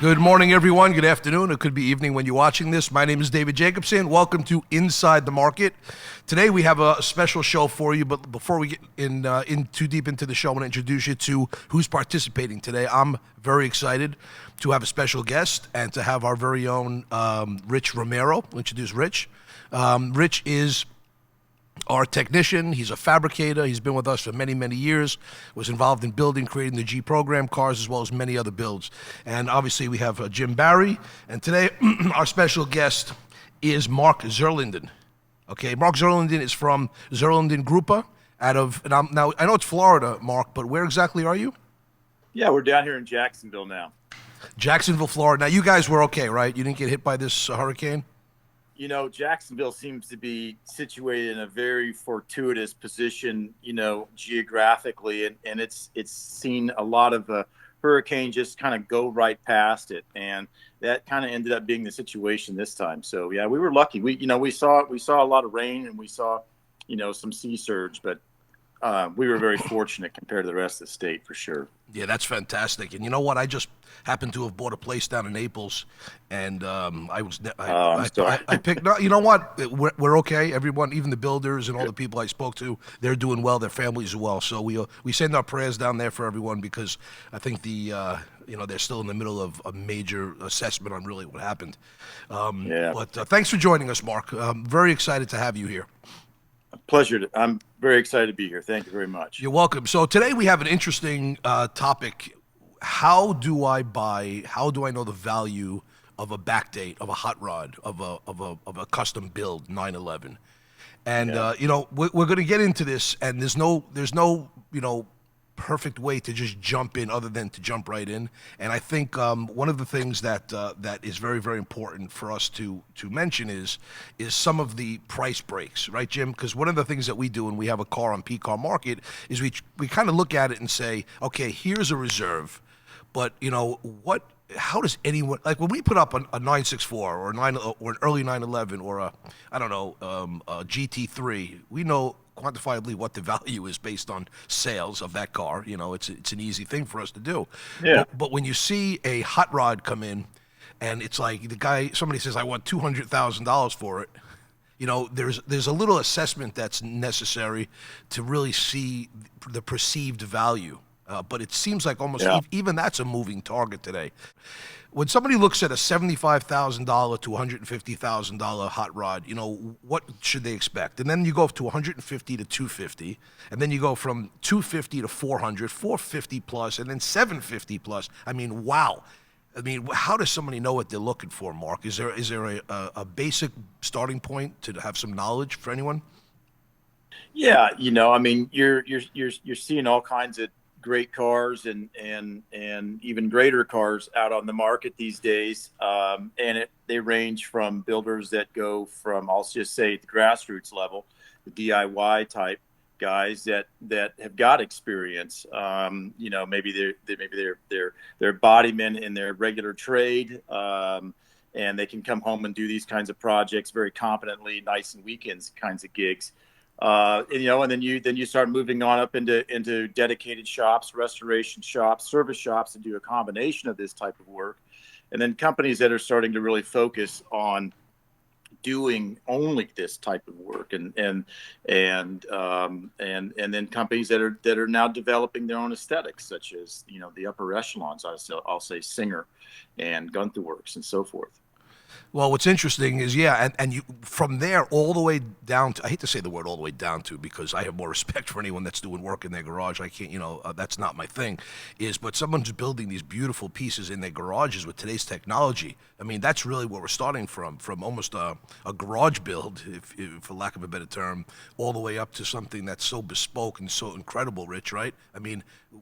Good morning, everyone. Good afternoon. It could be evening when you're watching this. My name is David Jacobson. Welcome to Inside the Market. Today we have a special show for you, but before we get in too deep into the show, I want to introduce you to who's participating today. I'm very excited to have a special guest and to have our very own Rich Romero. I'll introduce Rich. Rich is our technician. He's a fabricator. He's been with us for many, many years, was involved in building, creating the G program cars, as well as many other builds. And obviously we have Jim Barry. And today our special guest is Marc Zurlinden. Okay, Marc Zurlinden is from Zurlinden Gruppe out of, now I know it's Florida, Marc, but where exactly are you? Yeah, we're down here in Jacksonville now. Jacksonville, Florida. Now you guys were okay, right? You didn't get hit by this hurricane? You know, Jacksonville seems to be situated in a very fortuitous position, you know, geographically, and it's seen a lot of hurricanes just kind of go right past it, and that kind of ended up being the situation this time. So yeah, we were lucky. We saw a lot of rain, and we saw, some sea surge, but we were very fortunate compared to the rest of the state for sure. Yeah, that's fantastic. And you know what? I just happened to have bought a place down in Naples, and I picked. No, you know what? We're okay. Everyone, even the builders and all the people I spoke to, they're doing well. Their families are well. So we send our prayers down there for everyone, because I think they're still in the middle of a major assessment on really what happened. But thanks for joining us, Marc. I'm very excited to have you here. A pleasure. I'm very excited to be here. Thank you very much. You're welcome. So today we have an interesting topic. How do I know the value of a backdate, of a hot rod, of a custom build 911? And we're going to get into this, and there's no perfect way to just jump in other than to jump right in. And I think one of the things that is very, very important for us to mention is some of the price breaks, right, Jim? Because one of the things that we do when we have a car on Pcarmarket is we kind of look at it and say, okay, here's a reserve, but how does anyone, like when we put up a 964 or an early 911 or a GT3, we know quantifiably what the value is based on sales of that car. It's an easy thing for us to do. Yeah. But when you see a hot rod come in, and it's like somebody says, I want $200,000 for it. There's a little assessment that's necessary to really see the perceived value. But it seems like almost even that's a moving target today. When somebody looks at a $75,000 to $150,000 hot rod, what should they expect? And then you go to $150 to $250, and then you go from $250 to $400, $450 plus, and then $750 plus. I mean, wow. How does somebody know what they're looking for, Marc? Is there a basic starting point to have some knowledge for anyone? Yeah, you're seeing all kinds of great cars and even greater cars out on the market these days, and they range from builders that go from, I'll just say, the grassroots level, the DIY type guys that have got experience. Maybe they're bodymen in their regular trade, and they can come home and do these kinds of projects very competently, nights and weekends kinds of gigs. And then you start moving on up into dedicated shops, restoration shops, service shops that do a combination of this type of work, and then companies that are starting to really focus on doing only this type of work, and then companies that are now developing their own aesthetics, such as the upper echelons. I'll say Singer and Gunther Works and so forth. Well, what's interesting is, and you from there all the way down to, I hate to say the word all the way down to, because I have more respect for anyone that's doing work in their garage. I can't, that's not my thing, but someone's building these beautiful pieces in their garages with today's technology. That's really where we're starting from almost a garage build, if for lack of a better term, all the way up to something that's so bespoke and so incredible, Rich, right?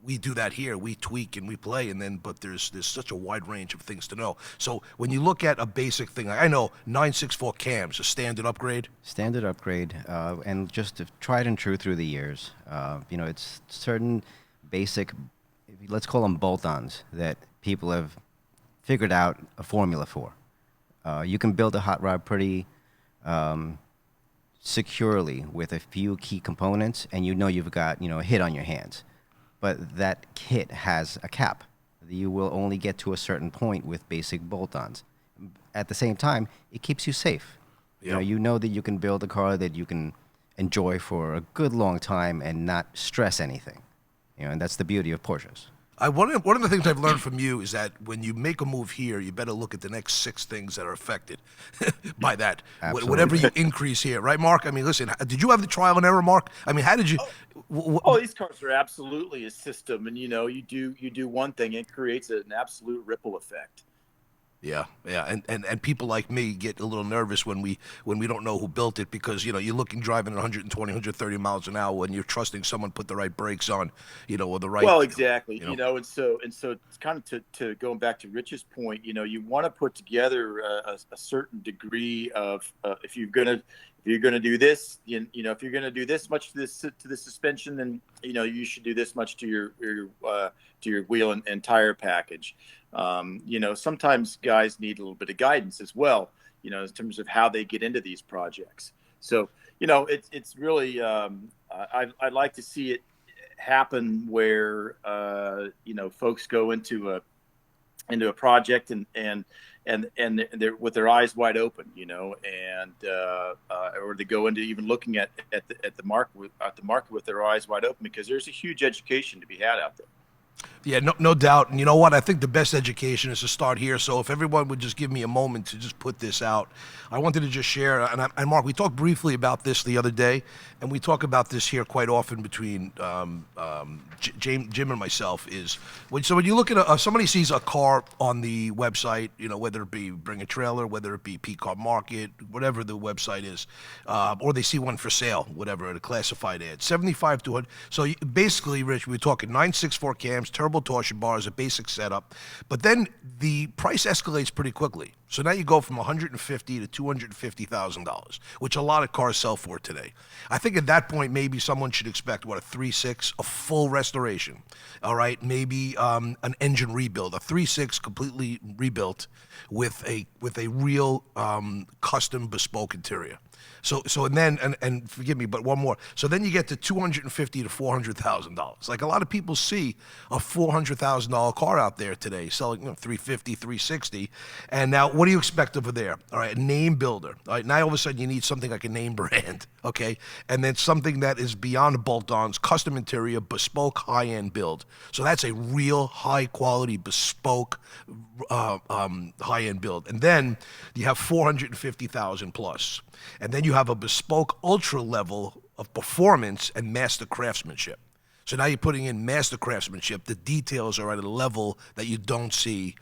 We do that here. We tweak and we play, but there's such a wide range of things to know. So when you look at a basic thing, I know 964 cams, a standard upgrade. Standard upgrade, and just tried and true through the years. It's certain basic, let's call them bolt-ons, that people have figured out a formula for. You can build a hot rod pretty securely with a few key components, and you've got a hit on your hands. But that kit has a cap. You will only get to a certain point with basic bolt-ons. At the same time, it keeps you safe. You know that you can build a car that you can enjoy for a good long time and not stress anything. And that's the beauty of Porsches. One of the things I've learned from you is that when you make a move here, you better look at the next 6 things that are affected by that. Whatever you increase here, right, Marc? I mean, listen, did you have the trial and error, Marc? I mean, how did you? These cars are absolutely a system, and you do one thing, it creates an absolute ripple effect. Yeah, and people like me get a little nervous when we don't know who built it, because you're looking driving at 120, 130 miles an hour when you're trusting someone put the right brakes on, or the right. Well, exactly, and so it's kind of to going back to Rich's point, you want to put together a certain degree of if you're gonna do this, if you're gonna do this much to the suspension, then you should do this much to your wheel and tire package. Sometimes guys need a little bit of guidance as well, in terms of how they get into these projects. So, it's really, I'd like to see it happen where, folks go into a project and they're with their eyes wide open, or they go into even looking at the market with their eyes wide open, because there's a huge education to be had out there. Yeah, no doubt. And you know what? I think the best education is to start here. So if everyone would just give me a moment to just put this out, I wanted to just share. And Marc, we talked briefly about this the other day, and we talk about this here quite often between Jim and myself. When you look at somebody sees a car on the website, whether it be Bring a Trailer, whether it be Pcarmarket, whatever the website is, or they see one for sale, whatever, a classified ad, 75 to 100. So basically, Rich, we're talking 964 cams, turbo torsion bars, a basic setup, but then the price escalates pretty quickly. So now you go from $150,000 to $250,000, which a lot of cars sell for today. I think at that point, maybe someone should expect, a 3.6, a full restoration. All right, maybe an engine rebuild, a 3.6 completely rebuilt with a real custom bespoke interior. So and then and forgive me, but one more. So then you get to $250,000 to $400,000. Like, a lot of people see a $400,000 car out there today selling $350,000, $360,000, and now what do you expect over there? All right, a name builder. All right, now all of a sudden you need something like a name brand, okay, and then something that is beyond bolt-ons, custom interior, bespoke, high-end build. So that's a real high-quality bespoke high-end build, and then you have $450,000 plus. And then you have a bespoke ultra level of performance and master craftsmanship. So now you're putting in master craftsmanship. The details are at a level that you don't see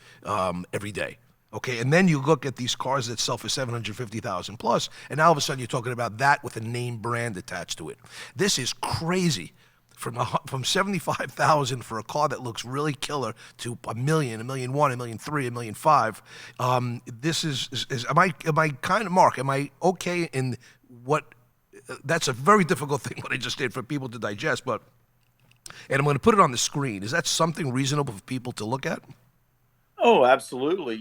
every day. Okay, and then you look at these cars that sell for $750,000 plus, and now all of a sudden you're talking about that with a name brand attached to it. This is crazy. From $75,000 for a car that looks really killer to $1 million, $1.1 million, $1.3 million, $1.5 million. This is am I kind of, Marc? Am I okay in what? That's a very difficult thing what I just did for people to digest, and I'm going to put it on the screen. Is that something reasonable for people to look at? Oh, absolutely.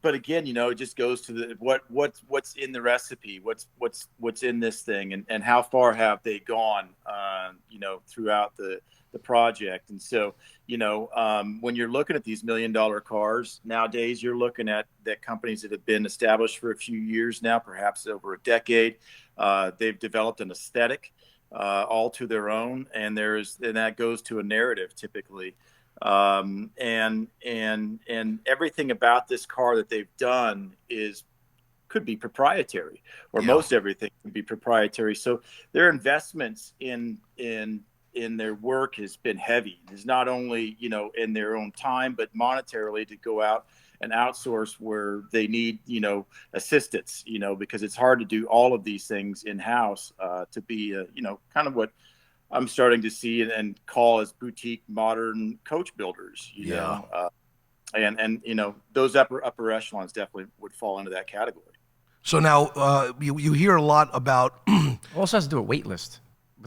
But again, it just goes to what's in the recipe, what's in this thing, and how far have they gone, throughout the project. And so, when you're looking at these $1 million cars nowadays, you're looking at companies that have been established for a few years now, perhaps over a decade. They've developed an aesthetic all to their own, and that goes to a narrative typically. And everything about this car that they've done could be proprietary, or most everything can be proprietary. So their investments in their work has been heavy. It's not only, in their own time, but monetarily to go out and outsource where they need, assistance, because it's hard to do all of these things in-house, to be, kind of what I'm starting to see and call as boutique modern coach builders, and those upper echelons definitely would fall into that category. So now you hear a lot about Also has to do a wait list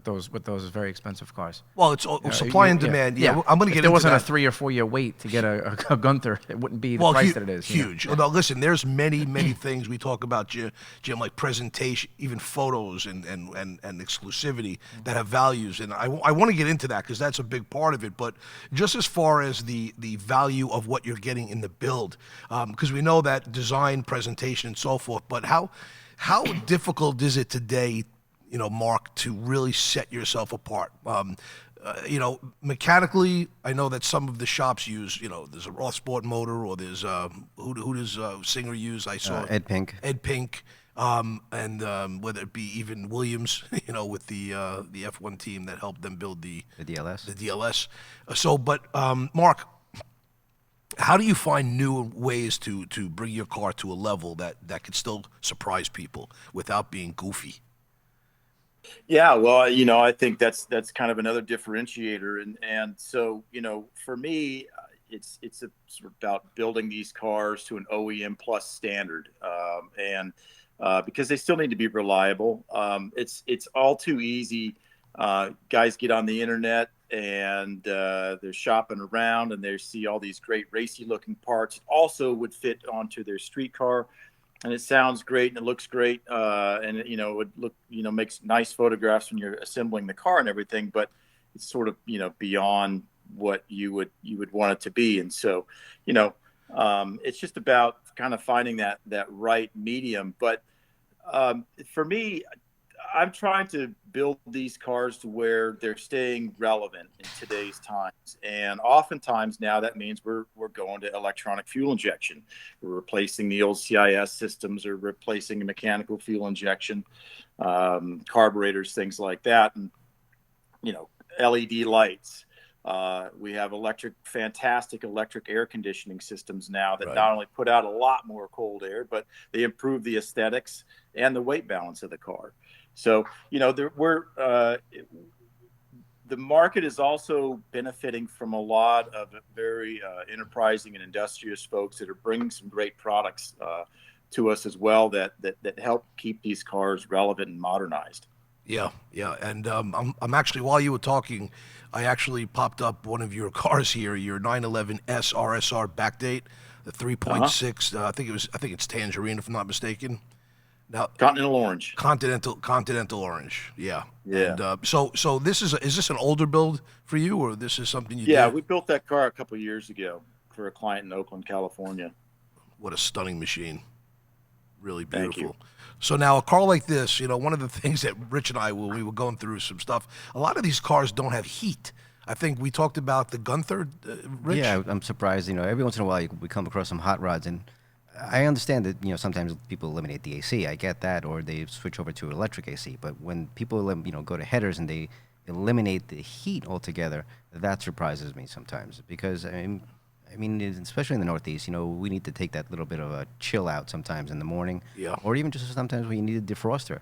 with those very expensive cars. Well, it's supply and demand. Yeah, I'm going to get into that. If there wasn't a 3 or 4 year wait to get a Gunther, it wouldn't be the price that it is. Huge. You know? Now, listen, there's many things we talk about, Jim, like presentation, even photos and exclusivity that have values, and I want to get into that because that's a big part of it. But just as far as the value of what you're getting in the build, because we know that design, presentation, and so forth. But how difficult is it today, Marc, to really set yourself apart? Mechanically, I know that some of the shops use, there's a Roth Sport motor, or there's who does Singer use? I saw Ed Pink. Ed Pink, and whether it be even Williams, with the F1 team that helped them build the DLS. The DLS. But Marc, how do you find new ways to bring your car to a level that could still surprise people without being goofy? Yeah, well, I think that's kind of another differentiator, and so for me, it's about building these cars to an OEM plus standard, and because they still need to be reliable. It's all too easy. Guys get on the internet and they're shopping around and they see all these great racy looking parts. Also would fit onto their street car. And it sounds great and it looks great, and it would look makes nice photographs when you're assembling the car and everything. But it's sort of beyond what you would want it to be. And so it's just about kind of finding that right medium. But for me, I'm trying to build these cars to where they're staying relevant in today's times. And oftentimes now that means we're going to electronic fuel injection. We're replacing the old CIS systems or replacing a mechanical fuel injection, carburetors, things like that. And, LED lights. We have fantastic electric air conditioning systems now that not only put out a lot more cold air, but they improve the aesthetics and the weight balance of the car. So, the market is also benefiting from a lot of very enterprising and industrious folks that are bringing some great products to us as well that help keep these cars relevant and modernized. Yeah. And I'm actually, while you were talking, I actually popped up one of your cars here, your 911S RSR backdate, the 3.6. I think it's tangerine, if I'm not mistaken. Now, Continental orange. Continental orange. Yeah. And so is this an older build for you, or this is something you did? Yeah, we built that car a couple of years ago for a client in Oakland, California. What a stunning machine. Really Thank beautiful. you. So now a car like this, one of the things that Rich and I, when we were going through some stuff, a lot of these cars don't have heat. I think we talked about the Gunther, Rich. Yeah, I'm surprised. Every once in a while we come across some hot rods, and I understand that sometimes people eliminate the AC. I get that, or they switch over to electric AC. But when people go to headers and they eliminate the heat altogether, that surprises me sometimes, because I mean, especially in the Northeast, we need to take that little bit of a chill out sometimes in the morning, or even just sometimes when you need a defroster.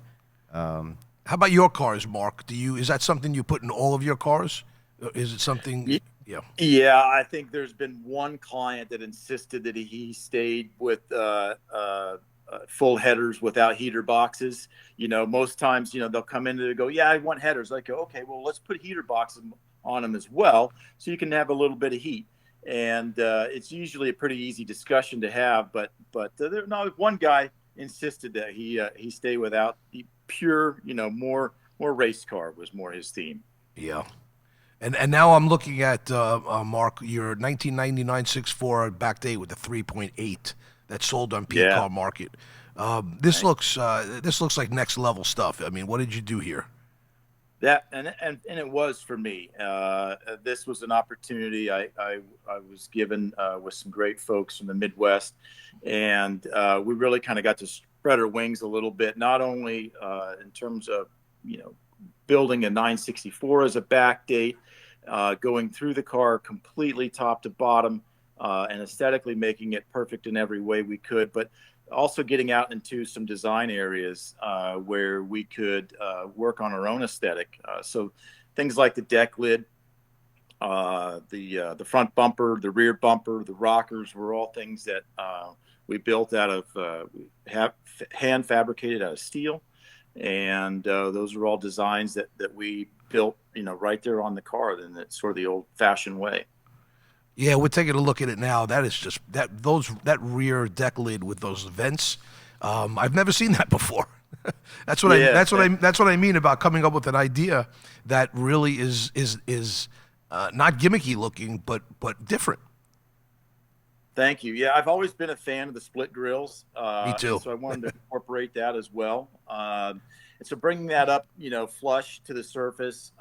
How about your cars, Marc? Is that something you put in all of your cars? Is it something? Yeah, I think there's been one client that insisted that he stayed with full headers without heater boxes. Most times, they'll come in and go, yeah, I want headers. I go, okay, well, let's put heater boxes on them as well, so you can have a little bit of heat. And it's usually a pretty easy discussion to have. But one guy insisted that he stay without the pure, more race car was more his theme. Yeah. And now I'm looking at, Marc, your 1999 6.4 backdate with the 3.8 that sold on Pcarmarket. This looks like next level stuff. I mean, what did you do here? That and it was for me. This was an opportunity I was given with some great folks from the Midwest, and we really kind of got to spread our wings a little bit. Not only in terms of building a 964 as a backdate, going through the car completely top to bottom, and aesthetically making it perfect in every way we could, but also getting out into some design areas where we could work on our own aesthetic. So things like the deck lid, the front bumper, the rear bumper, the rockers were all things that we built out of hand fabricated out of steel. and those are all designs that we built, right there on the car. Then that's sort of the old-fashioned way. Yeah, we're taking a look at it now. That is just that rear deck lid with those vents. I've never seen that before. That's what Yeah. that's what I mean about coming up with an idea that really is not gimmicky looking, but different. Thank you. Yeah, I've always been a fan of the split grills. Me too. So I wanted to incorporate that as well. And so bringing that up, flush to the surface,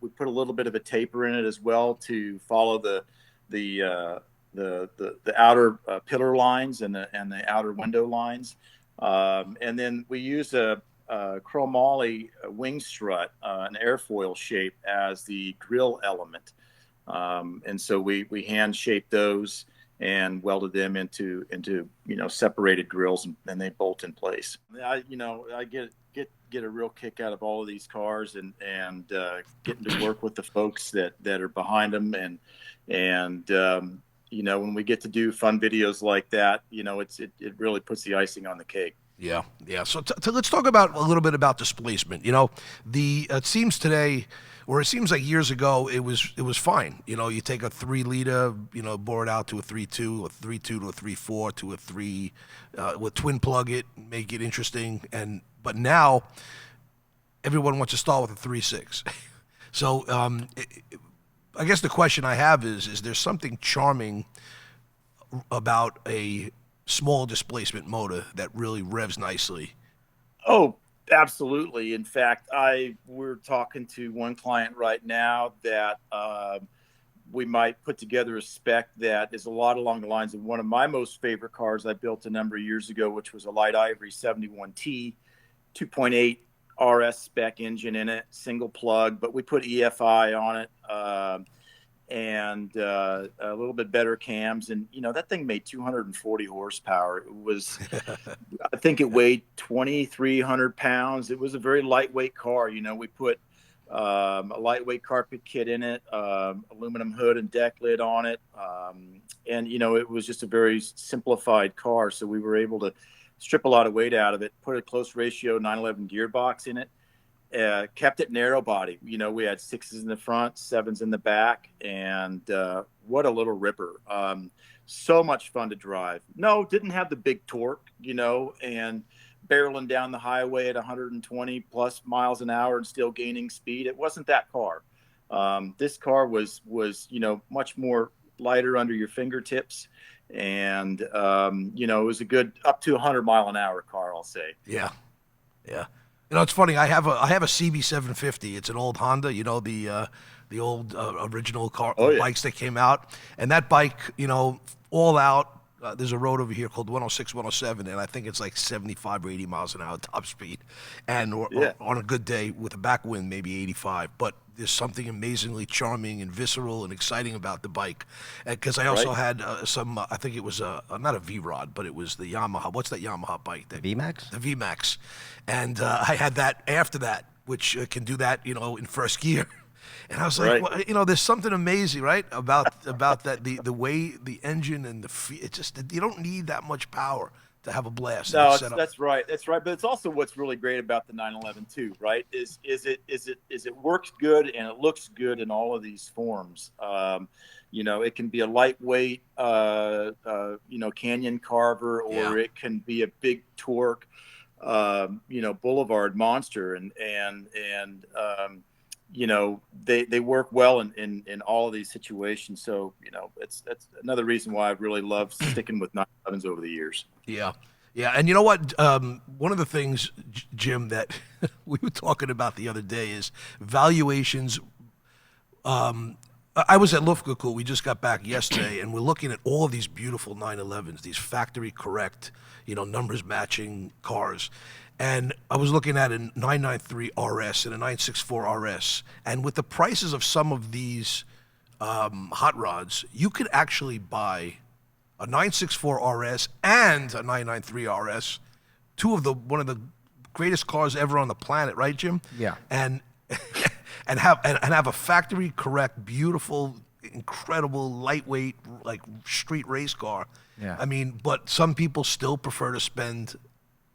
we put a little bit of a taper in it as well to follow the outer pillar lines and the outer window lines. And then we use a chromoly wing strut, an airfoil shape as the grill element. And so we hand shaped those and welded them into separated grills, and they bolt in place. I get a real kick out of all of these cars and getting to work with the folks that are behind them, and when we get to do fun videos like that, it really puts the icing on the cake. Yeah. So let's talk about a little bit about displacement. It seems today, or it seems like years ago, it was fine. You take a 3-liter, bore it out to a 3.2, a 3.2 to a 3.4 to a 3, with twin plug it, make it interesting. But now, everyone wants to start with a 3.6. So I guess the question I have is there something charming about a small displacement motor that really revs nicely? Oh, absolutely. In fact, we're talking to one client right now that we might put together a spec that is a lot along the lines of one of my most favorite cars I built a number of years ago, which was a light ivory 71T, 2.8 RS spec engine in it, single plug, but we put EFI on it. And a little bit better cams, and that thing made 240 horsepower. It was, I think it weighed 2,300 pounds. It was a very lightweight car. We put a lightweight carpet kit in it, aluminum hood and deck lid on it, and it was just a very simplified car. So we were able to strip a lot of weight out of it, put a close ratio 911 gearbox in it. Kept it narrow body. We had 6s in the front, 7s in the back, and what a little ripper. So much fun to drive. No, didn't have the big torque, and barreling down the highway at 120 plus miles an hour and still gaining speed. It wasn't that car. This car was much more lighter under your fingertips, and it was a good up to 100-mile-an-hour car, I'll say. Yeah. It's funny. I have a CB750. It's an old Honda. The old original car bikes that came out, and that bike, all out. There's a road over here called 106, 107, and I think it's like 75 or 80 miles an hour top speed, and or on a good day with a backwind, maybe 85. But there's something amazingly charming and visceral and exciting about the bike, because I also had some. I think it was not a V-Rod, but it was the Yamaha. What's that Yamaha bike? The VMAX. The VMAX, and I had that after that, which can do that, in first gear. And I was like, well, there's something amazing, right, about that the way the engine and it's just, you don't need that much power to have a blast. No, that's right. But it's also what's really great about the 911 too, right? Is it works good and it looks good in all of these forms. It can be a lightweight, canyon carver, or it can be a big torque, boulevard monster, and they work well in all of these situations. So, that's another reason why I've really loved sticking with 911s over the years. Yeah. And you know what? One of the things, Jim, that we were talking about the other day is valuations. I was at Luftgekühl. We just got back yesterday, and we're looking at all of these beautiful 911s, these factory correct, numbers matching cars. And I was looking at a 993 RS and a 964 RS. And with the prices of some of these hot rods, you could actually buy a 964 RS and a 993 RS, one of the greatest cars ever on the planet, right, Jim? Yeah. And have a factory correct, beautiful, incredible, lightweight, like street race car. Yeah. I mean, but some people still prefer to spend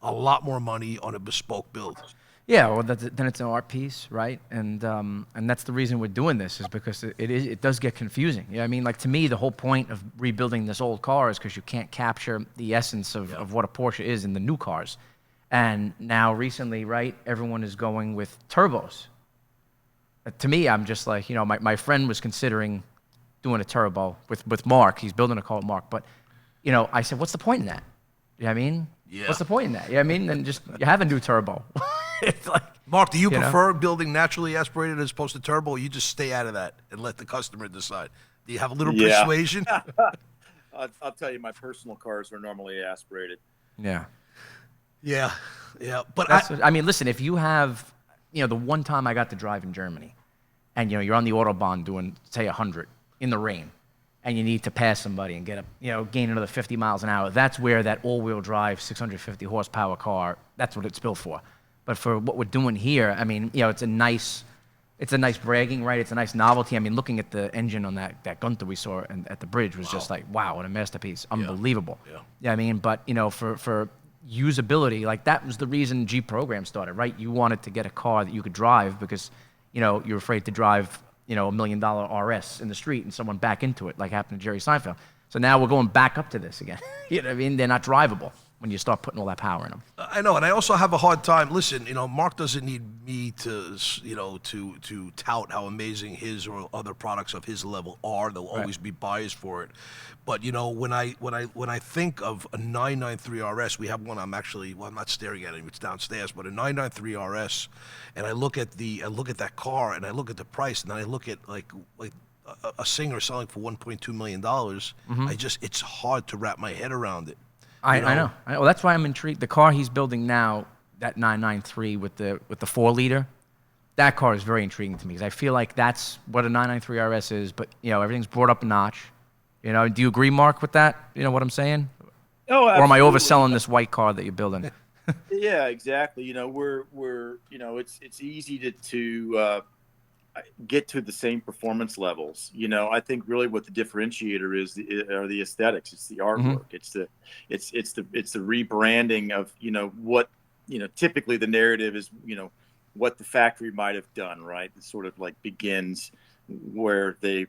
a lot more money on a bespoke build. Yeah, well, then it's an art piece, right? And that's the reason we're doing this is because it does get confusing. You know what I mean? Like to me, the whole point of rebuilding this old car is because you can't capture the essence of what a Porsche is in the new cars. And now recently, right, everyone is going with turbos. To me, I'm just like, you know, my friend was considering doing a turbo with Marc. He's building a car with Marc. But, you know, I said, what's the point in that? You know what I mean? Yeah. What's the point in that? You know what I mean? Then just you have a new turbo. It's like, Marc, do you know? prefer building naturally aspirated as opposed to turbo, or you just stay out of that and let the customer decide? Do you have a little persuasion? I'll tell you, my personal cars are normally aspirated. Yeah. Yeah. But I mean, listen, if you have, you know, the one time I got to drive in Germany, and, you know, you're on the Autobahn doing, say, 100 in the rain, and you need to pass somebody and gain another 50 miles an hour, that's where that all-wheel drive 650 horsepower car, that's what it's built for. But for what we're doing here, I mean, you know, it's a nice bragging, right? It's a nice novelty. I mean, looking at the engine on that Gunther we saw at the bridge was just like, wow, what a masterpiece. Unbelievable. Yeah, I mean, but, you know, for usability, like that was the reason G Program started, right? You wanted to get a car that you could drive because, you know, you're afraid to drive, you know, $1 million RS in the street and someone back into it, like happened to Jerry Seinfeld. So now we're going back up to this again. You know what I mean? They're not drivable when you start putting all that power in them. I know, and I also have a hard time. Listen, you know, Marc doesn't need me to, you know, to tout how amazing his or other products of his level are. There'll always be buyers for it. But you know, when I think of a 993 RS, we have one. I'm not staring at it. It's downstairs, but a 993 RS, and I look at that car, and I look at the price, and then I look at like a Singer selling for $1.2 million. It's hard to wrap my head around it. I know. Well, that's why I'm intrigued. The car he's building now, that 993 with the 4-liter, that car is very intriguing to me because I feel like that's what a 993 RS is. But you know, everything's brought up a notch. You know, do you agree, Marc, with that? You know what I'm saying? Oh, absolutely. Or am I overselling this white car that you're building? Yeah, exactly. You know, we're you know, it's easy to get to the same performance levels. You know, I think really what the differentiator is are the aesthetics. It's the artwork. It's the rebranding of, you know, what, you know, typically the narrative is, you know, what the factory might have done, right? It sort of like begins where they've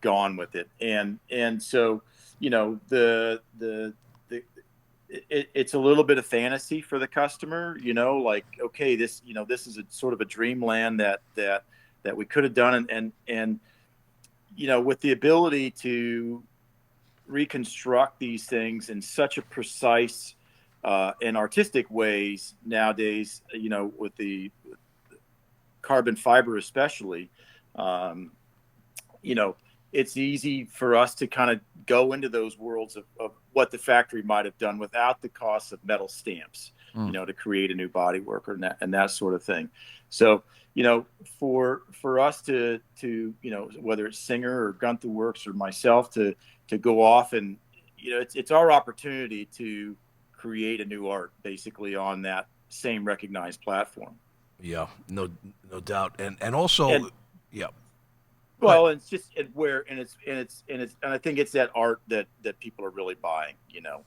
gone with it. And so, you know, it's a little bit of fantasy for the customer, you know, like, okay, this is a sort of a dreamland that we could have done. And, you know, with the ability to reconstruct these things in such a precise and artistic ways nowadays, you know, with the carbon fiber, especially, you know, it's easy for us to kind of go into those worlds of what the factory might have done without the cost of metal stamps, you know, to create a new bodywork and that sort of thing. So, you know, for us to you know, whether it's Singer or Gunther Works or myself to go off and, you know, it's our opportunity to create a new art basically on that same recognized platform. Yeah, no doubt, and also, yeah. Well, it's just and I think it's that art that people are really buying, you know.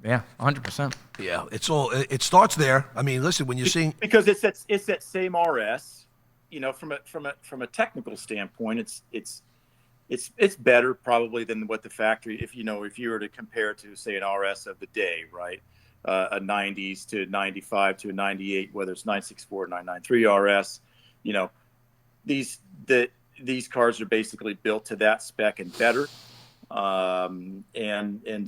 Yeah, 100%. Yeah, it starts there. I mean, listen, when you're seeing, because it's that same RS, you know, from a technical standpoint, it's better probably than what the factory, if you were to compare it to, say, an RS of the day, right? A 90s to 95 to a 98, whether it's 964 or 993 RS, you know, these cars are basically built to that spec and better. And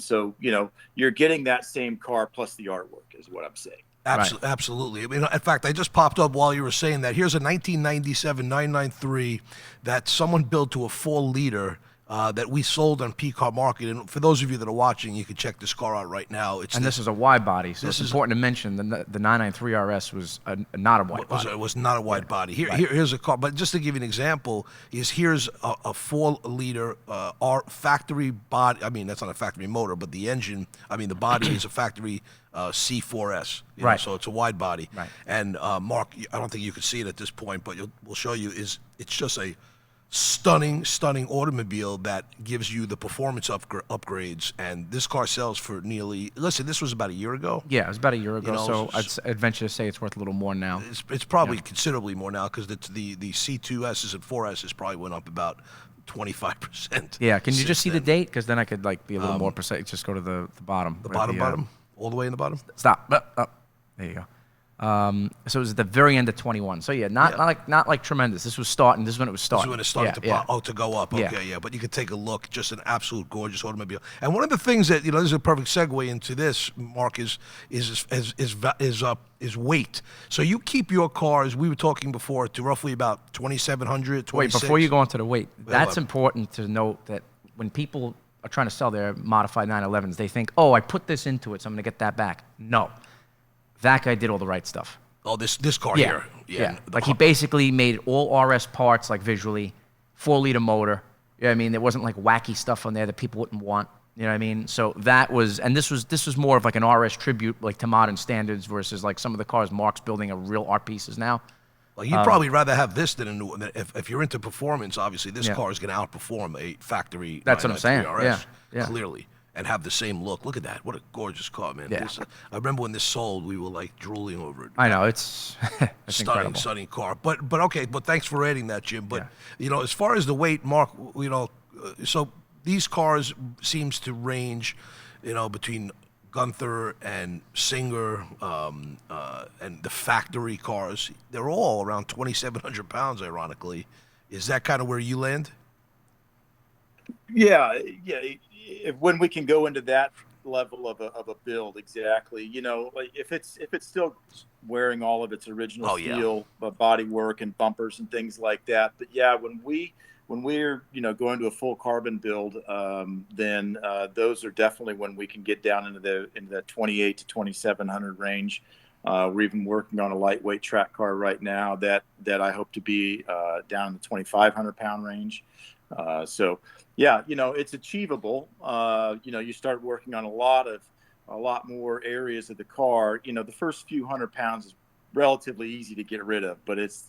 so, you know, you're getting that same car plus the artwork is what I'm saying. Absolutely, Right. absolutely. I mean, in fact, I just popped up while you were saying that. Here's a 1997 993 that someone built to a 4-liter that we sold on Pcarmarket. And for those of you that are watching, you can check this car out right now. This is a wide body, so it's important to mention the 993 RS was not a wide body. It was not a wide body. Here's a car, but just to give you an example, here's a 4-liter factory body. I mean, that's not a factory motor, but the engine, I mean, the body is a factory C4S. You know, so it's a wide body. Right. And Marc, I don't think you can see it at this point, but we'll show you. It's just a stunning automobile that gives you the performance upgrades. And this car sells for nearly, listen, this was about a year ago. Yeah, it was about a year ago, You know, I'd venture to say it's worth a little more now. It's probably considerably more now because the C2Ss and 4Ss probably went up about 25%. Yeah, can you just see the then. date? Because then I could be a little more precise. Just go to the bottom. The bottom? All the way in the bottom? Stop. There you go. So it was at the very end of 21. So yeah, not like tremendous. This was starting. This is when it was This starting. is when it started to go up. Yeah. Okay, yeah. But you could take a look. Just an absolute gorgeous automobile. And one of the things that this is a perfect segue into this, Mark, is weight. So you keep your cars. We were talking before to roughly about 2,700, 26. Wait, before you go on to the weight, that's what? important to note that when people are trying to sell their modified 911s, they think, oh, I put this into it, so I'm going to get that back. No. That guy did all the right stuff. Oh, this car Yeah. here. Like he basically made all RS parts, like visually, 4-liter motor. You know what I mean? There wasn't like wacky stuff on there that people wouldn't want. You know what I mean? So that was, and this was more of like an RS tribute, like to modern standards versus like some of the cars Marc's building are real art pieces now. Well, you'd probably rather have this than a new one. If you're into performance, obviously this car is going to outperform a factory. That's what I'm saying. 993 RS, Yeah. clearly, and have the same look. Look at that! What a gorgeous car, man. Yeah. I remember when this sold, we were like drooling over it. I know it's incredible. Stunning car. But okay. But thanks for adding that, Jim. But as far as the weight, Mark, so these cars seems to range, between Gunther and Singer, and the factory cars. They're all around 2,700 pounds, ironically. Is that kind of where you land? Yeah. When we can go into that level of a build, exactly. Like if it's still wearing all of its original steel body work and bumpers and things like that. But yeah, when we're going to a full carbon build, then those are definitely when we can get down into the 28 to 2,700 range. We're even working on a lightweight track car right now that I hope to be down in the 2,500 pound range. So yeah, it's achievable. You start working on a lot more areas of the car. The first few 100 pounds is relatively easy to get rid of, but it's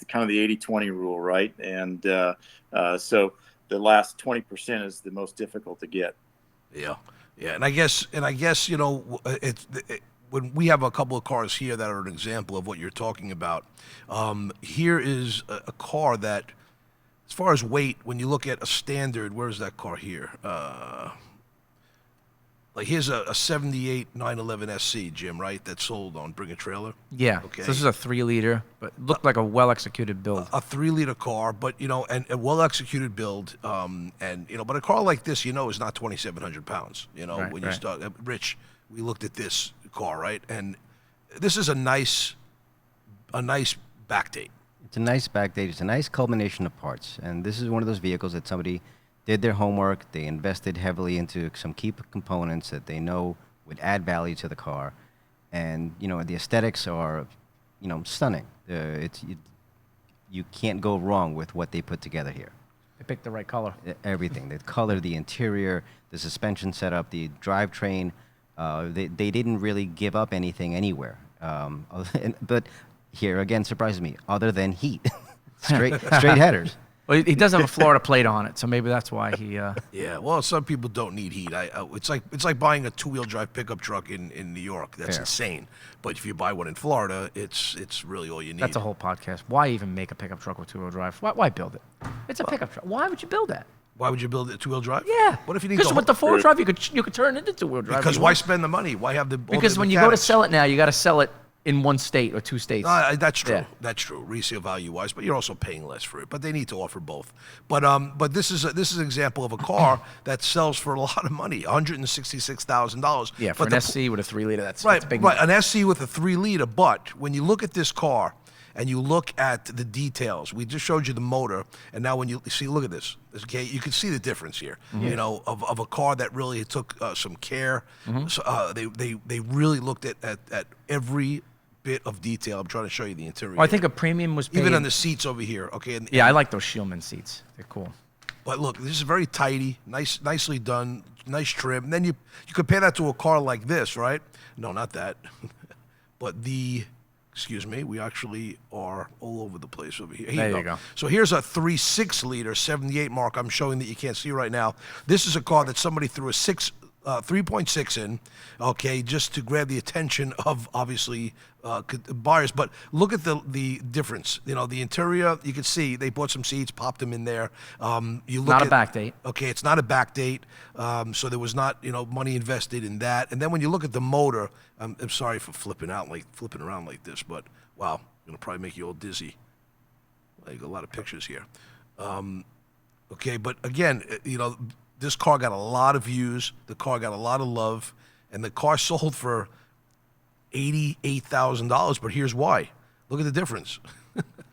kind of the 80-20 rule, right? And so the last 20% is the most difficult to get. Yeah. And I guess when we have a couple of cars here that are an example of what you're talking about. Here is a car that, as far as weight, when you look at a standard, where is that car here? Like here's a 78 911 SC, Jim, right? That sold on Bring a Trailer. Yeah. Okay. So this is a 3-liter, but looked like a well-executed build. A 3-liter car, but and a well-executed build, but a car like this, is not 2,700 pounds. When you start, Rich, we looked at this car, right, and this is a nice back date. It's a nice back date. It's a nice culmination of parts, and this is one of those vehicles that somebody did their homework. They invested heavily into some key components that they know would add value to the car, and the aesthetics are, stunning. You can't go wrong with what they put together here. They picked the right color. Everything, the color, the interior, the suspension setup, the drivetrain. They didn't really give up anything anywhere. But here again surprises me. Other than heat, straight headers. Well, he does have a Florida plate on it, so maybe that's why he. Yeah, well, some people don't need heat. It's like buying a 2-wheel drive pickup truck in New York. That's insane. But if you buy one in Florida, it's really all you need. That's a whole podcast. Why even make a pickup truck with 2-wheel drive? Why build it? It's a pickup truck. Why would you build that? Why would you build it 2-wheel drive? Yeah. What if you need Because with the 4-wheel drive, you could turn it into 2-wheel drive. Because why spend the money? Why have the because when you go to sell it now, you got to sell it in one state or 2 states. That's true. Yeah. That's true. Resale value wise, but you're also paying less for it. But they need to offer both. But this is an example of a car that sells for a lot of money, $166,000. Yeah, for an SC with a 3-liter, that's right. That's a big Right, an SC with a 3-liter. But when you look at this car and you look at the details, we just showed you the motor, and now when you see, look at this. Okay, you can see the difference here. Of a car that really took some care. So, they really looked at every bit of detail. I'm trying to show you the interior. Well, I think a premium was paid. Even on the seats over here. Okay. I like those Shieldman seats. They're cool. But look, this is very tidy, nicely done, nice trim. And then you compare that to a car like this, right? No, not that. But the Excuse me, we actually are all over the place over here. There you go. So here's a 3.6 liter 78 Mark. I'm showing that you can't see right now. This is a car that somebody threw a 3.6 in, okay, just to grab the attention of obviously buyers. But look at the difference. You know, the interior, you can see they bought some seats, popped them in there. You look Not at, a back date. Okay, it's not a back date, so there was not money invested in that. And then when you look at the motor, I'm sorry for flipping around like this, but wow, gonna probably make you all dizzy. Like a lot of pictures here. Okay, but again, this car got a lot of views. The car got a lot of love, and the car sold for $88,000. But here's why. Look at the difference.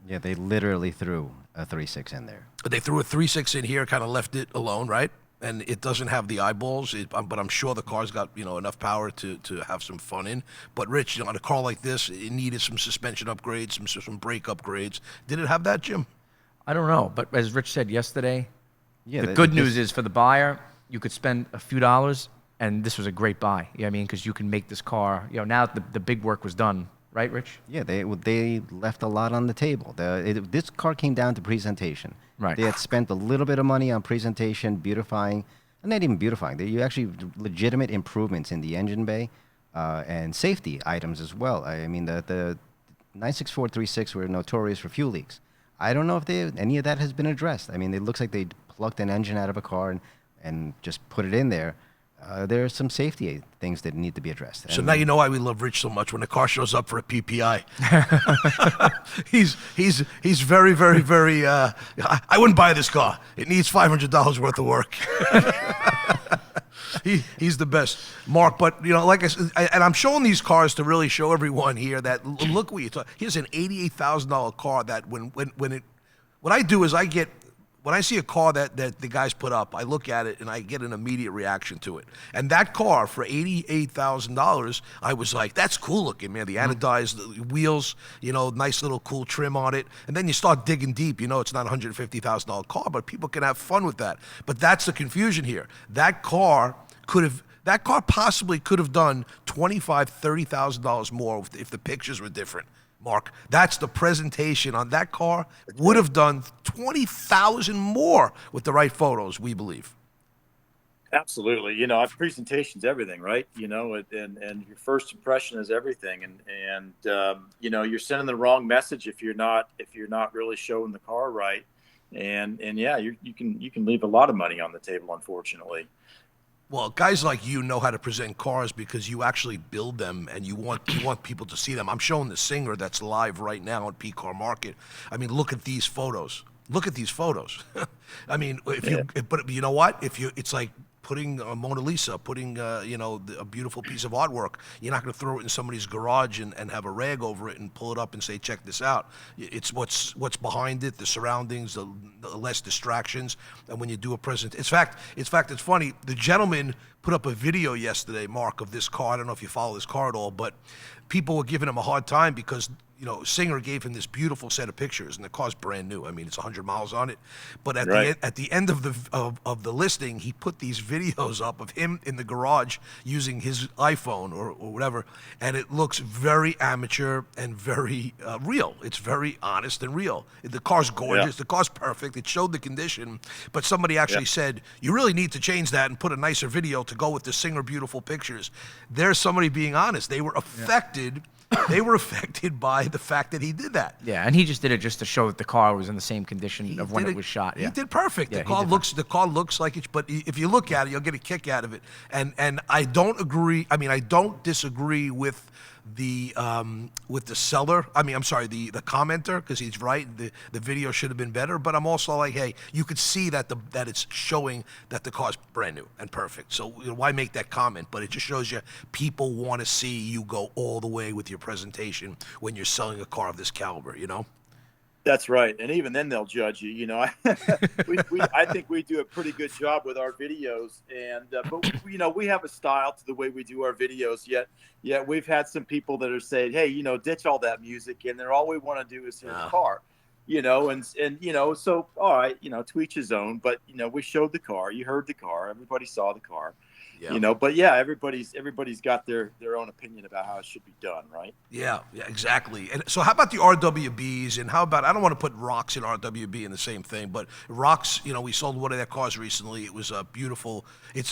Yeah, they literally threw a 3.6 in there. They threw a 3.6 in here, kind of left it alone, right? And it doesn't have the eyeballs, but I'm sure the car's got enough power to have some fun in. But Rich, on a car like this, it needed some suspension upgrades, some brake upgrades. Did it have that, Jim? I don't know, but as Rich said yesterday, Yeah, the good news is for the buyer, you could spend a few dollars, and this was a great buy. You know what I mean? Because you can make this car, now the big work was done, right, Rich? Yeah, they left a lot on the table. This car came down to presentation. Right. They had spent a little bit of money on presentation, beautifying, and not even beautifying. You actually legitimate improvements in the engine bay and safety items as well. I mean, the 96436 were notorious for fuel leaks. I don't know if any of that has been addressed. I mean, it looks like they plucked an engine out of a car and just put it in there. There are some safety things that need to be addressed. So now you know why we love Rich so much. When the car shows up for a PPI, he's very, very, very. I wouldn't buy this car. It needs $500 worth of work. He's the best, Mark. But like I said, and I'm showing these cars to really show everyone here that look what you talk. Here's an $88,000 car that what I do is when I see a car that the guys put up, I look at it and I get an immediate reaction to it. And that car for $88,000, I was like, that's cool looking, man. The anodized wheels, nice little cool trim on it. And then you start digging deep. It's not a $150,000 car, but people can have fun with that. But that's the confusion here. That car possibly could have done $25,000, $30,000 more if the pictures were different. Mark, that's the presentation on that car would have done 20,000 more with the right photos, we believe. Absolutely. Presentation's everything, right? And your first impression is everything. And you're sending the wrong message if you're not really showing the car right. And yeah, you can leave a lot of money on the table, unfortunately. Well, guys like you know how to present cars because you actually build them and you want people to see them. I'm showing the Singer that's live right now on Pcarmarket. I mean, look at these photos. Look at these photos. I mean, but you know what? It's like putting a Mona Lisa, putting a beautiful piece of artwork. You're not going to throw it in somebody's garage and have a rag over it and pull it up and say, check this out. It's what's behind it, the surroundings, the less distractions. And when you do a in fact, it's funny. The gentleman put up a video yesterday, Mark, of this car. I don't know if you follow this car at all, but people were giving him a hard time because Singer gave him this beautiful set of pictures, and the car's brand new. I mean, it's 100 miles on it. But at the end of the listing, he put these videos up of him in the garage using his iPhone or whatever, and it looks very amateur and very real. It's very honest and real. The car's gorgeous. The car's perfect. It showed the condition, but somebody actually said, you really need to change that and put a nicer video to go with the Singer beautiful pictures. There's somebody being honest. They were affected. They were affected by the fact that he did that. Yeah, and he just did it just to show that the car was in the same condition of when it was shot. Yeah. He did perfect. Yeah, the car looks like it, but if you look at it, you'll get a kick out of it. And I don't agree. I mean, I don't disagree with the seller. I mean, I'm sorry, the commenter, because he's right. The video should have been better. But I'm also like, hey, you could see that it's showing that the car's brand new and perfect. So why make that comment? But it just shows you people want to see you go all the way with your presentation when you're selling a car of this caliber. That's right, and even then they'll judge you. I think we do a pretty good job with our videos, and but we have a style to the way we do our videos. Yet we've had some people that are saying, hey, ditch all that music, and all we want to do is hear the car. So all right, to each his own. But we showed the car, you heard the car, everybody saw the car, Yeah. You know, but yeah, everybody's got their own opinion about how it should be done, right? Yeah, yeah, exactly. And so, how about the RWBs? And how about, I don't want to put rocks and RWB in the same thing, but rocks. You know, we sold one of their cars recently. It was a beautiful. It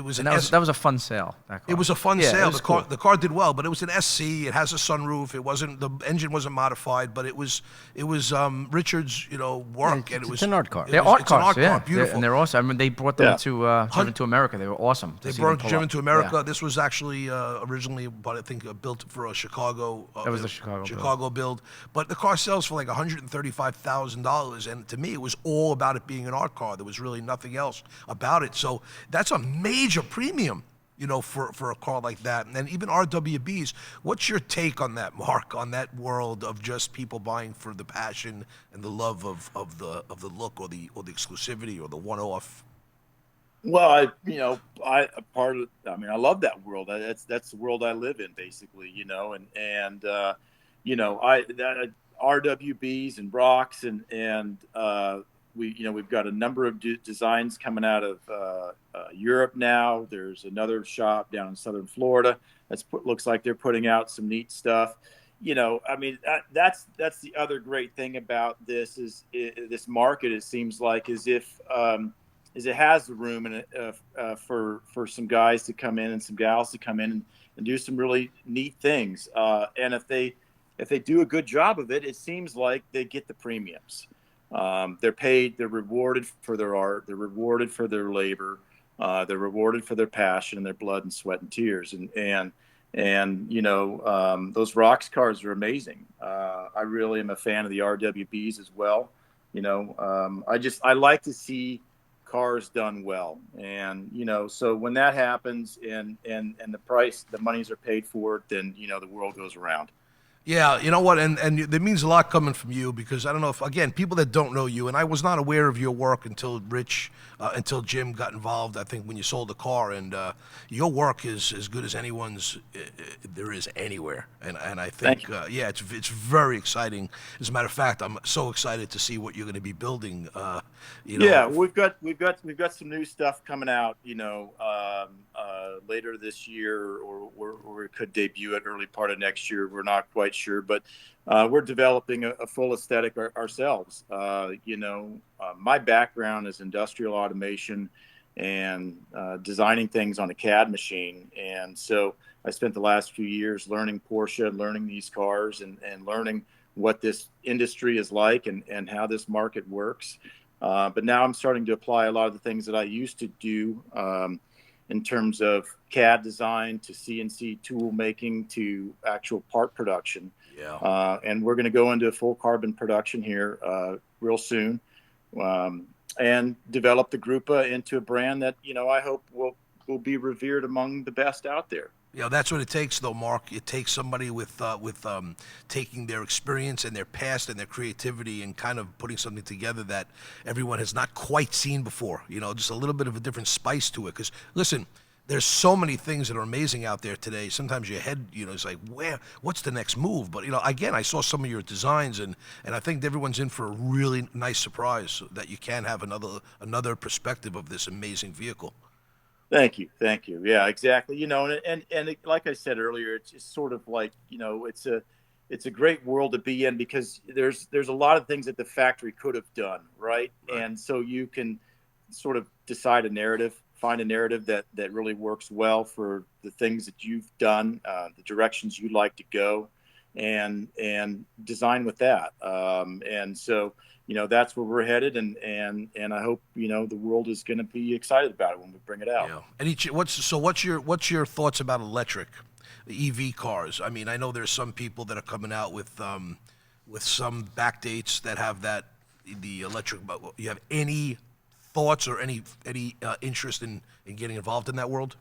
was And an that was a fun sale. That car. It was a fun Yeah, it sale. was The car cool. the car did well, but it was an SC. It has a sunroof. The engine wasn't modified, but it was Richard's work, and It's an art car. They're art it's an cars, art yeah. car, beautiful. And they're awesome. I mean, they brought them Yeah. to driven to America. They were awesome. They see them brought pull driven up. to America. Yeah. This was actually originally, but I think built for a Chicago. That was the Chicago build. Chicago build. But the car sells for like $135,000, and to me, it was all about it being an art car. There was really nothing else about it. So that's a major premium, for a car like that. And even RWBs. What's your take on that, Marc? On that world of just people buying for the passion and the love of the look, or the exclusivity, or the one-off? Well, I love that world. That's the world I live in, basically, RWBs and rocks and we've got a number of designs coming out of Europe now. There's another shop down in Southern Florida looks like they're putting out some neat stuff. That's the other great thing about this is this market. It seems like is it has the room for some guys to come in and some gals to come in and do some really neat things. And if they do a good job of it, it seems like they get the premiums. They're paid, they're rewarded for their art, they're rewarded for their labor, they're rewarded for their passion and their blood and sweat and tears. Those rocks cars are amazing. I really am a fan of the RWBs as well. I like to see cars done well, and so when that happens and the monies are paid for it, then the world goes around. Yeah, you know what, and it means a lot coming from you, because I don't know if, again, people that don't know you, and I was not aware of your work until Jim got involved, I think, when you sold the car, and your work is as good as anyone's there is anywhere, and I think, it's very exciting. As a matter of fact, I'm so excited to see what you're going to be building. Yeah, we've got some new stuff coming out, later this year, or we could debut it early part of next year. We're not quite sure, but we're developing a full aesthetic ourselves. My background is industrial automation and designing things on a CAD machine, and so I spent the last few years learning Porsche, learning these cars, and learning what this industry is like and how this market works. But now I'm starting to apply a lot of the things that I used to do in terms of CAD design to CNC tool making to actual part production. Yeah. And we're going to go into full carbon production here real soon, and develop the Gruppe into a brand that I hope will be revered among the best out there. That's what it takes, though, Marc. It takes somebody with taking their experience and their past and their creativity and kind of putting something together that everyone has not quite seen before. Just a little bit of a different spice to it. Because, listen, there's so many things that are amazing out there today. Sometimes your head, is like, what's the next move? But, again, I saw some of your designs, and I think everyone's in for a really nice surprise that you can have another perspective of this amazing vehicle. Thank you. Yeah, exactly. And like I said earlier, it's just sort of like, it's a great world to be in, because there's a lot of things that the factory could have done, right? And so you can sort of find a narrative that really works well for the things that you've done, the directions you'd like to go, and design with that. And so, that's where we're headed, and I hope the world is going to be excited about it when we bring it out. Yeah. And what's your thoughts about electric, the EV cars? I mean, I know there's some people that are coming out with some backdates that have the electric. But you have any thoughts or any interest in getting involved in that world?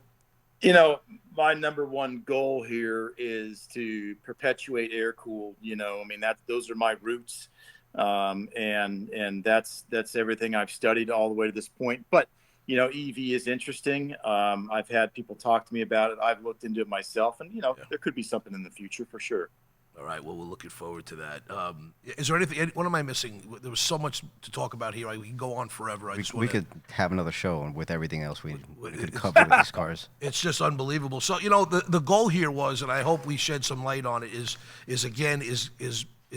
My number one goal here is to perpetuate air cooled. Those are my roots. And that's everything I've studied all the way to this point. But, EV is interesting. I've had people talk to me about it. I've looked into it myself, and, there could be something in the future for sure. All right. Well, we're looking forward to that. Is there anything? What am I missing? There was so much to talk about here. We can go on forever. I just We want could have another show with everything else we could it's- cover with these cars. It's just unbelievable. So the goal here was, and I hope we shed some light on it, is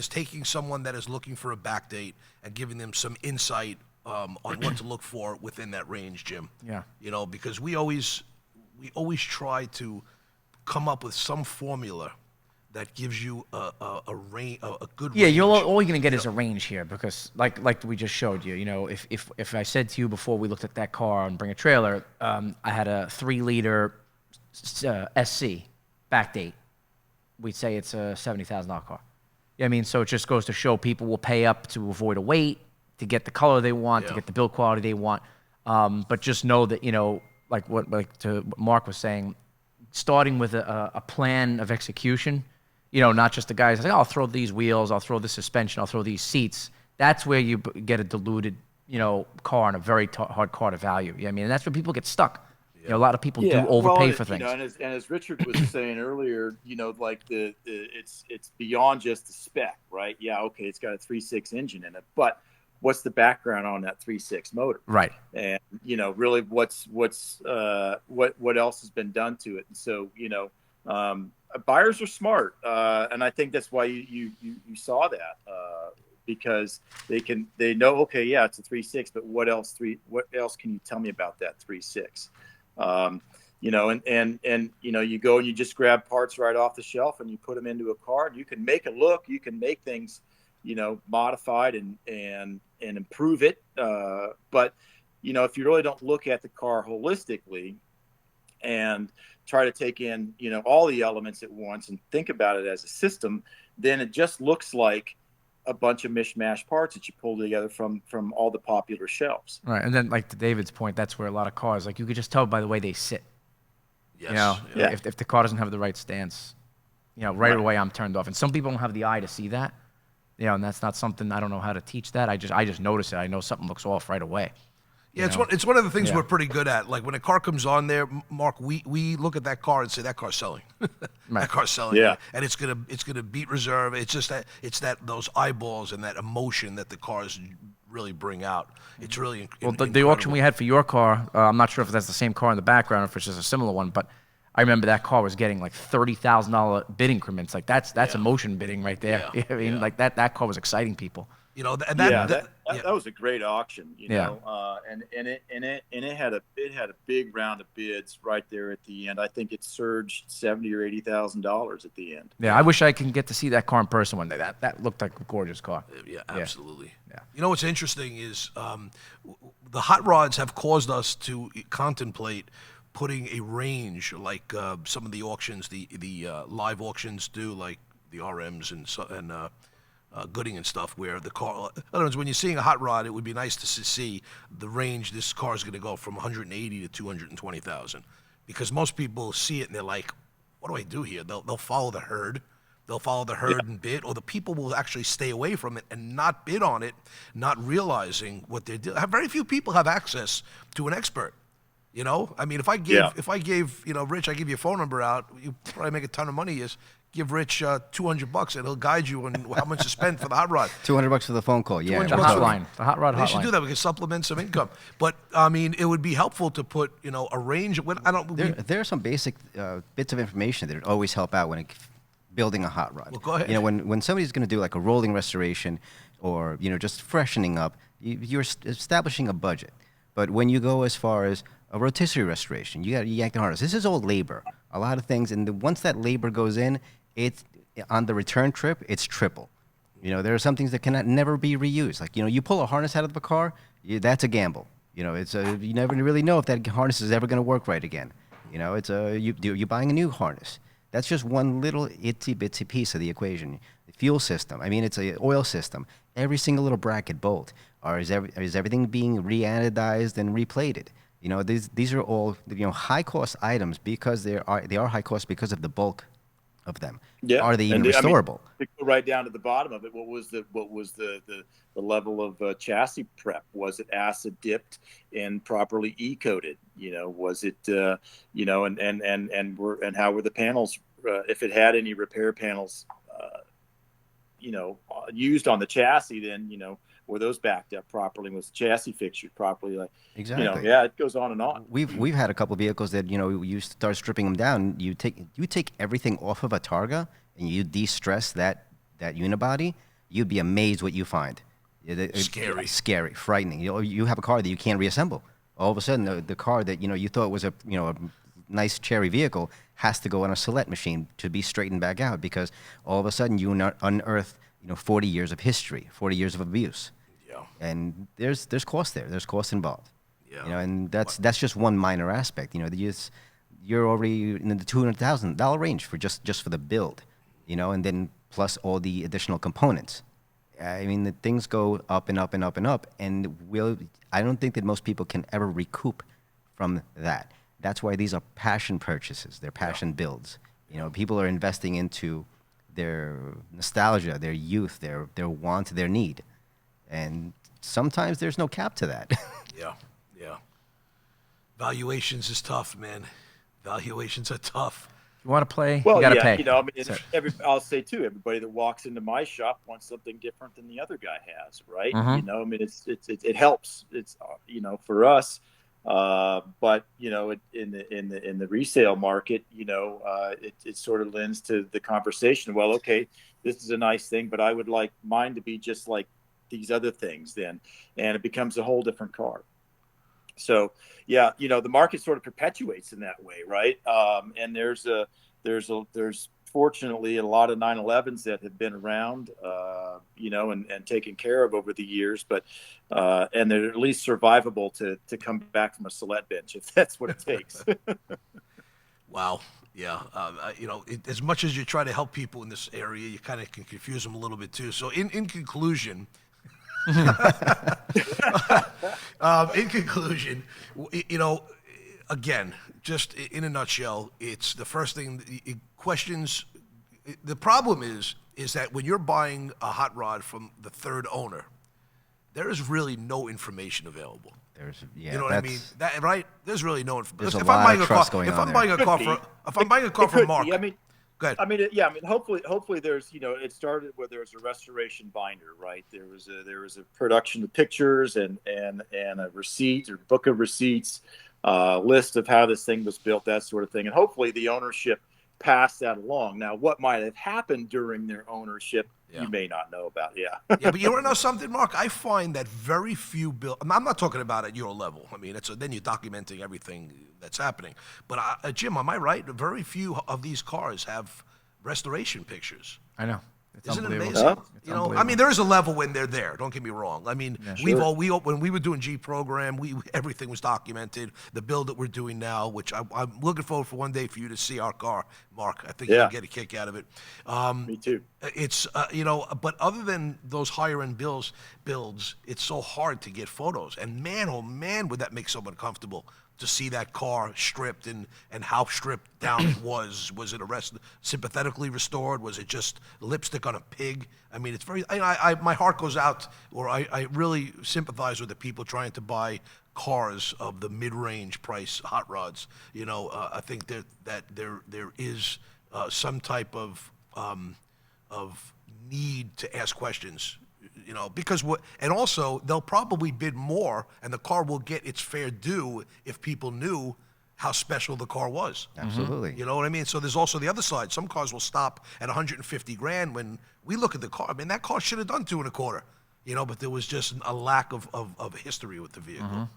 taking someone that is looking for a back date and giving them some insight on what to look for within that range, Jim. Yeah. Because we always try to come up with some formula that gives you a range, a good Yeah, range. all you're gonna get is a range here because, like we just showed you, if I said to you before we looked at that car and bring a trailer, I had a 3-liter SC back date. We'd say it's a $70,000 car. Yeah, I mean, so it just goes to show people will pay up to avoid a wait, to get the color they want, to get the build quality they want. But just know that like what Marc was saying, starting with a plan of execution. Not just the guys like, oh, I'll throw these wheels, I'll throw the suspension, I'll throw these seats. That's where you get a diluted, car and a very hard car to value. I mean, and that's where people get stuck. A lot of people do overpay for things. And as Richard was saying earlier, like it's beyond just the spec, right? Yeah, okay, it's got a 3.6 engine in it, but what's the background on that 3.6 motor? Right. And really, what else has been done to it? And so, buyers are smart, and I think that's why you saw that because they know, okay, yeah, it's a 3.6, but what else can you tell me about that 3.6? And you go and you just grab parts right off the shelf and you put them into a car, and you can make it look, you can make things, modified and improve it. But if you really don't look at the car holistically and try to take in, all the elements at once and think about it as a system, then it just looks like a bunch of mishmash parts that you pull together from all the popular shelves. Right, and then like to David's point, that's where a lot of cars, like you could just tell by the way they sit. Yes. If the car doesn't have the right stance, right away I'm turned off. And some people don't have the eye to see that, and that's not something, I don't know how to teach that. I just notice it. I know something looks off right away. Yeah, it's one of the things we're pretty good at. Like when a car comes on there, Marc, we look at that car and say that car's selling. That car's selling. Yeah. And it's gonna beat reserve. It's just that those eyeballs and that emotion that the cars really bring out. It's really Well, the auction we had for your car, I'm not sure if that's the same car in the background or if it's just a similar one, but I remember that car was getting like $30,000 bid increments. Like that's emotion bidding right there. Yeah. I mean, like that car was exciting people. That was a great auction, and it had a big round of bids right there at the end. I think it surged $70,000 or $80,000 at the end. Yeah, I wish I can get to see that car in person one day. That looked like a gorgeous car. Yeah, absolutely. Yeah. What's interesting is the hot rods have caused us to contemplate putting a range like some of the auctions, the live auctions do, like the RMs and Gooding and stuff, where the car, in other words, when you're seeing a hot rod, it would be nice to see the range this car is going to go from 180 to 220,000, because most people see it and they're like, what do I do here? They'll follow the herd. They'll follow the herd and bid, or the people will actually stay away from it and not bid on it, not realizing what they're doing. Very few people have access to an expert. I mean, if I gave Rich, I give you a phone number out, you probably make a ton of money. Give Rich $200 and he'll guide you on how much to spend for the hot rod. $200 for the phone call. Yeah, The hotline, the hot rod hotline. They should do that. We can supplement some income. But I mean, it would be helpful to put a range. There are some basic bits of information that would always help out when building a hot rod. Well, go ahead. When somebody's going to do like a rolling restoration or just freshening up, you're establishing a budget. But when you go as far as a rotisserie restoration, you got to yank the harness. This is all labor. A lot of things, and once that labor goes in, it's on the return trip, it's triple. There are some things that cannot never be reused. Like you pull a harness out of the car, that's a gamble. It's you never really know if that harness is ever going to work right again. You're buying a new harness. That's just one little itsy bitsy piece of the equation. The fuel system. I mean, it's an oil system. Every single little bracket bolt, or is everything being re-anodized and replated? These are all high cost items because they are high cost because of the bulk of them. Yeah. Are they even restorable? To go right down to the bottom of it, what was the level of chassis prep? Was it acid dipped and properly e-coated? Was it and how were the panels? If it had any repair panels used on the chassis, then, were those backed up properly? Was the chassis fixtured properly? Like, Exactly. yeah, it goes on and on. We've had a couple of vehicles that you start stripping them down. You take everything off of a Targa and you de-stress that unibody. You'd be amazed what you find. Scary, frightening. You have a car that you can't reassemble. All of a sudden, the car that you thought was a nice cherry vehicle has to go on a Celette machine to be straightened back out, because all of a sudden you unearth 40 years of history, 40 years of abuse. Yeah. And there's cost there. There's cost involved. Yeah. And that's just one minor aspect. You're already in the $200,000 range for just for the build, and then plus all the additional components. I mean, the things go up and up and up and up, and I don't think that most people can ever recoup from that. That's why these are passion purchases. They're passion builds. People are investing into their nostalgia, their youth, their want, their need. And sometimes there's no cap to that. Yeah. Valuations is tough, man. Valuations are tough. If you want to play, Well, you got to yeah, pay. I'll say too, everybody that walks into my shop wants something different than the other guy has, right? It helps. It's for us, but in the resale market, it sort of lends to the conversation. Well, okay, this is a nice thing, but I would like mine to be just like these other things then, and it becomes a whole different car. So yeah, the market sort of perpetuates in that way, right? And there's fortunately a lot of 911s that have been around, and taken care of over the years, but and they're at least survivable to come back from a Celette bench if that's what it takes. Wow. Yeah. As much as you try to help people in this area, you kind of can confuse them a little bit too. So in conclusion, again, just in a nutshell, it's the first thing. Questions. The problem is that when you're buying a hot rod from the third owner, there is really no information available. You know what I mean? That, right? There's really no information. There's a lot of trust going on there. If I'm buying a car from Marc, go ahead. Hopefully there's, it started where there was a restoration binder, right? There was a production of pictures and a receipt or book of receipts, list of how this thing was built, that sort of thing. And hopefully the ownership passed that along. Now, what might have happened during their ownership, you may not know about. Yeah. Yeah, but you want to know something, Marc? I find that very few I'm not talking about at your level. I mean, then you're documenting everything that's happening. But Jim, am I right? Very few of these cars have restoration pictures. I know. It's Isn't it unbelievable. amazing? It's I mean, there is a level when they're there. Don't get me wrong. I mean, Sure. when we were doing G program, everything was documented. The build that we're doing now, which I'm looking forward for one day for you to see our car, Marc. I think you'll get a kick out of it. Me too. It's but other than those higher end builds, it's so hard to get photos. And man, oh man, would that make someone comfortable to see that car stripped and how stripped down it was. Was it sympathetically restored? Was it just lipstick on a pig? I mean, it's very, my heart goes out, or I really sympathize with the people trying to buy cars of the mid-range price hot rods. I think that there is some type of need to ask questions. Because and also they'll probably bid more, and the car will get its fair due if people knew how special the car was. Absolutely. You know what I mean? So there's also the other side. Some cars will stop at 150 grand. When we look at the car, I mean, that car should have done 2.25. But there was just a lack of history with the vehicle.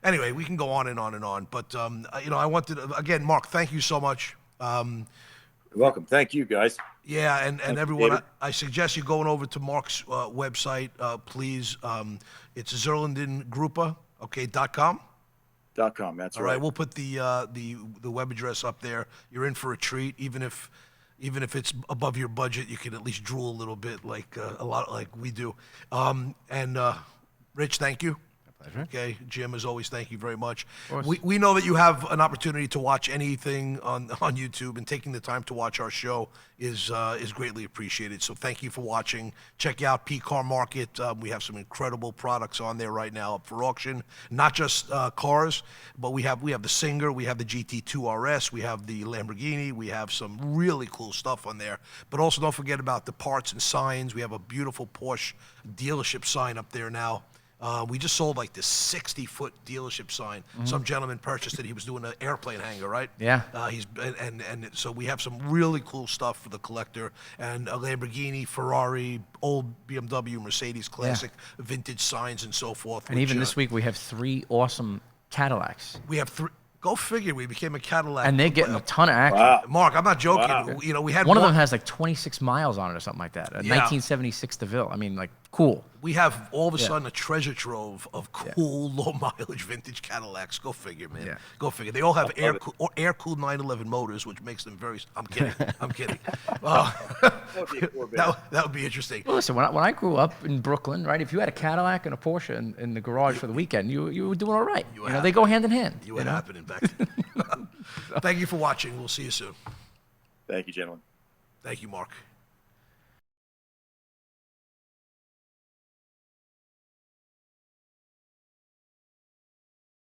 Anyway, we can go on and on and on. But I wanted to, again, Marc, thank you so much. You're welcome. Thank you, guys. Yeah, and everyone, I suggest you going over to Marc's website, please. It's Zurlinden Gruppe, .com. .com. That's All right. We'll put the web address up there. You're in for a treat, even if it's above your budget. You can at least drool a little bit, like a lot like we do. And Rich, thank you. Pleasure. Okay, Jim, as always, thank you very much. course. We know that you have an opportunity to watch anything on YouTube, and taking the time to watch our show is greatly appreciated. So thank you for watching. Check out Pcarmarket. We have some incredible products on there right now up for auction. Not just cars, but we have the Singer, we have the GT2 RS, we have the Lamborghini. We have some really cool stuff on there. But also don't forget about the parts and signs. We have a beautiful Porsche dealership sign up there now. We just sold like this 60-foot dealership sign. Some gentleman purchased it. He was doing an airplane hangar, right? Yeah. And so we have some really cool stuff for the collector, and a Lamborghini, Ferrari, old BMW, Mercedes classic, vintage signs and so forth. And even this week, we have 3 awesome Cadillacs. we have 3. Go figure. We became a Cadillac. And they're getting a ton of action. Wow. Mark, I'm not joking. Wow. You know, we had One of them has like 26 miles on it or something like that. A Yeah. 1976 DeVille. I mean, like, cool. We have all of a sudden a treasure trove of cool, low mileage vintage Cadillacs. Go figure, man. Yeah. Go figure. They all have air cooled 911 motors, which makes them very. I'm kidding. I'm kidding. That would be interesting. Well, listen, when I grew up in Brooklyn, right, if you had a Cadillac and a Porsche in the garage for the weekend, you were doing all right. You were They go hand in hand. You were happening back then. Thank you for watching. We'll see you soon. Thank you, gentlemen. Thank you, Mark.